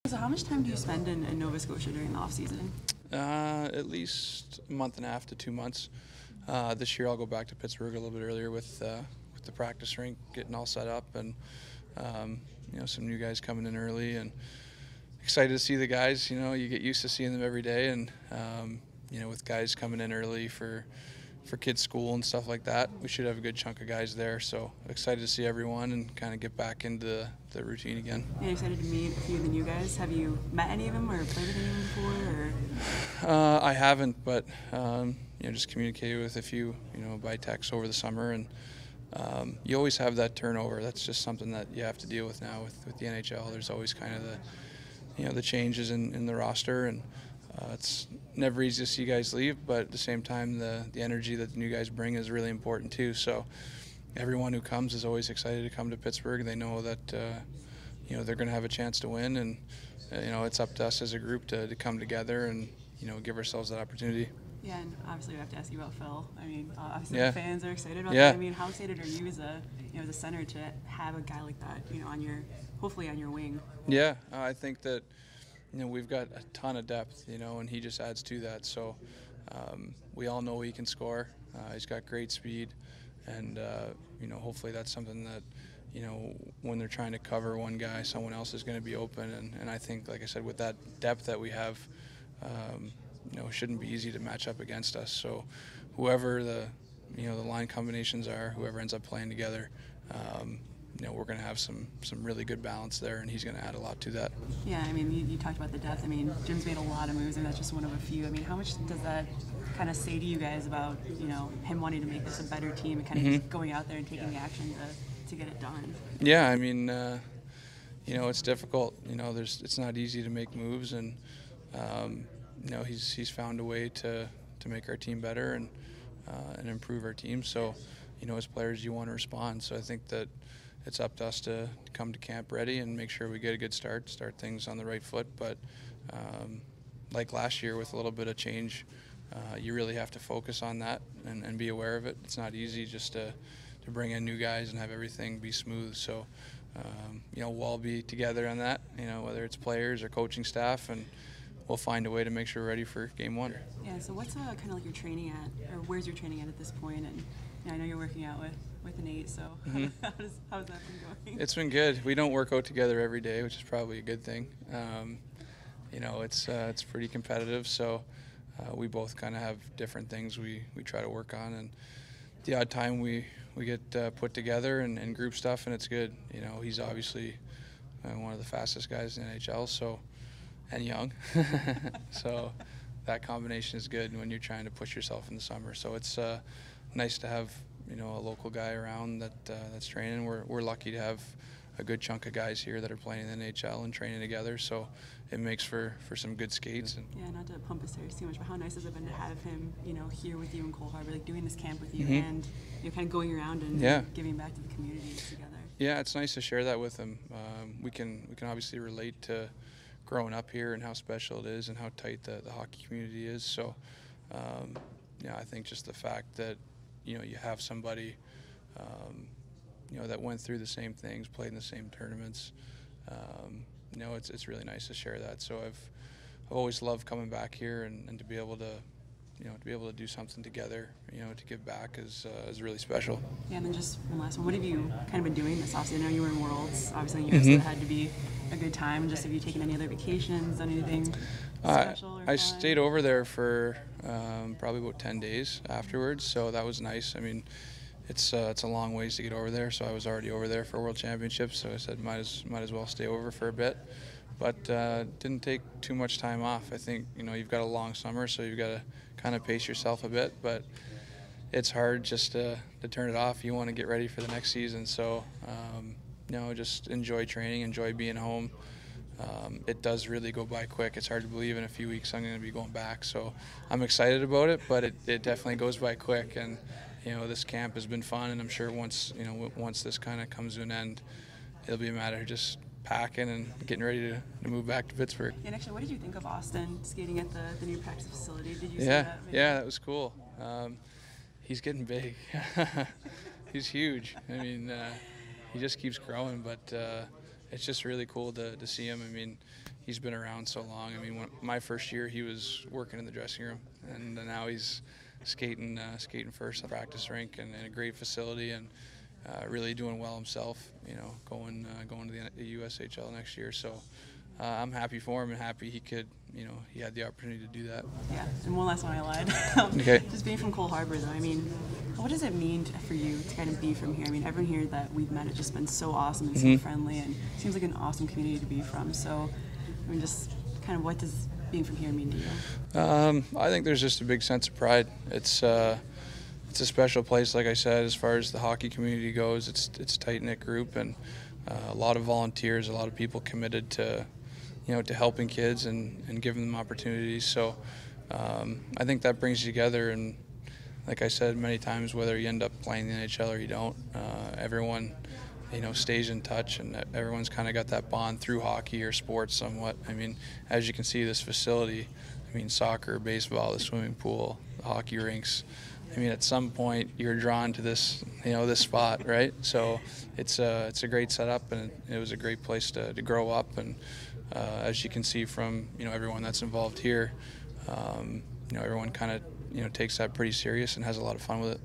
So how much time do you spend in Nova Scotia during the off season? At least a month and a half to 2 months. This year I'll go back to Pittsburgh a little bit earlier with the practice rink getting all set up, and some new guys coming in early, and excited to see the guys. You get used to seeing them every day, and with guys coming in early for kids' school and stuff like that, we should have a good chunk of guys there. So excited to see everyone and kind of get back into the routine again. And excited to meet a few of the new guys. Have you met any of them or played with any of them before? I haven't, but just communicated with a few, by text over the summer, and you always have that turnover. That's just something that you have to deal with now with the NHL. There's always kind of the changes in the roster, and it's never easy to see guys leave, but at the same time, the energy that the new guys bring is really important too. So everyone who comes is always excited to come to Pittsburgh. They know that they're going to have a chance to win, and it's up to us as a group to come together and give ourselves that opportunity. Yeah, and obviously we have to ask you about Phil. I mean, obviously yeah. The fans are excited about yeah. that. I mean, how excited are you as a center to have a guy like that, hopefully on your wing? Yeah, I think that we've got a ton of depth, and he just adds to that. So we all know he can score. He's got great speed, and hopefully that's something that when they're trying to cover one guy, someone else is going to be open. And I think, like I said, with that depth that we have, it shouldn't be easy to match up against us. So whoever the line combinations are, whoever ends up playing together, we're going to have some really good balance there, and he's going to add a lot to that. Yeah, I mean, you talked about the depth. I mean, Jim's made a lot of moves, and that's just one of a few. I mean, how much does that kind of say to you guys about, him wanting to make this a better team and kind of just going out there and taking the action to get it done? Yeah, I mean, it's difficult. It's not easy to make moves, and he's found a way to make our team better and improve our team. So, as players, you want to respond. So I think that it's up to us to come to camp ready and make sure we get a good start things on the right foot. But like last year, with a little bit of change, you really have to focus on that and be aware of it. It's not easy just to bring in new guys and have everything be smooth. So, we'll all be together on that, whether it's players or coaching staff, and we'll find a way to make sure we're ready for game one. Yeah, so what's kind of like your training at, or where's your training at this point? And I know you're working out with Nate, so how's that been going? It's been good. We don't work out together every day, which is probably a good thing. It's pretty competitive, so we both kind of have different things we try to work on, and the odd time we get put together and group stuff, and it's good. He's obviously one of the fastest guys in the NHL, so, and young, so that combination is good when you're trying to push yourself in the summer. So it's nice to have a local guy around that's training. We're lucky to have a good chunk of guys here that are playing in the NHL and training together, so it makes for some good skates. Yeah, not to pump his tires too much, but how nice has it been to have him, here with you in Cole Harbour, like doing this camp with you and kind of going around and giving back to the community together. Yeah, it's nice to share that with him. We can obviously relate to growing up here and how special it is and how tight the hockey community is. So, I think just the fact that you have somebody that went through the same things, played in the same tournaments. It's really nice to share that. So I've always loved coming back here and to be able to do something together, to give back is really special. Yeah, and then just one last one. What have you kind of been doing this offseason? I know you were in Worlds. Obviously, you guys had to be a good time. Just have you taken any other vacations, done anything special or I stayed over there for probably about 10 days afterwards, so that was nice. I mean, it's a long ways to get over there, so I was already over there for World Championships, so I said might as well stay over for a bit. But didn't take too much time off. I think you've got a long summer, so you've got to kind of pace yourself a bit, but it's hard just to turn it off. You want to get ready for the next season, so just enjoy training, enjoy being home. It does really go by quick. It's hard to believe in a few weeks I'm going to be going back, so I'm excited about it, but it definitely goes by quick. And this camp has been fun, and I'm sure once this kind of comes to an end, it'll be a matter of just packing and getting ready to move back to Pittsburgh. And actually, what did you think of Austin skating at the new practice facility? Did you see that? Maybe? Yeah, that was cool. He's getting big. He's huge. I mean, he just keeps growing, but it's just really cool to see him. I mean, he's been around so long. I mean, my first year he was working in the dressing room, and now he's skating first on the practice rink and in a great facility, and really doing well himself. You know, going to the USHL next year. So I'm happy for him and happy he could. You know, he had the opportunity to do that. Yeah, and one last one I lied. Okay. Just being from Cole Harbour, though, I mean, what does it mean for you to kind of be from here? I mean, everyone here that we've met has just been so awesome and so friendly, and it seems like an awesome community to be from. So, I mean, just kind of what does being from here mean to you? I think there's just a big sense of pride. It's a special place, like I said, as far as the hockey community goes. It's a tight-knit group, and a lot of volunteers, a lot of people committed to, you know, to helping kids and giving them opportunities. So I think that brings you together, and like I said many times, whether you end up playing the NHL or you don't, everyone, you know, stays in touch, and everyone's kind of got that bond through hockey or sports somewhat. I mean, as you can see, this facility, I mean, soccer, baseball, the swimming pool, the hockey rinks, I mean, at some point you're drawn to this, you know, this spot, right? So it's a great setup, and it was a great place to grow up. And as you can see from, you know, everyone that's involved here, you know, everyone kind of, you know, takes that pretty serious and has a lot of fun with it.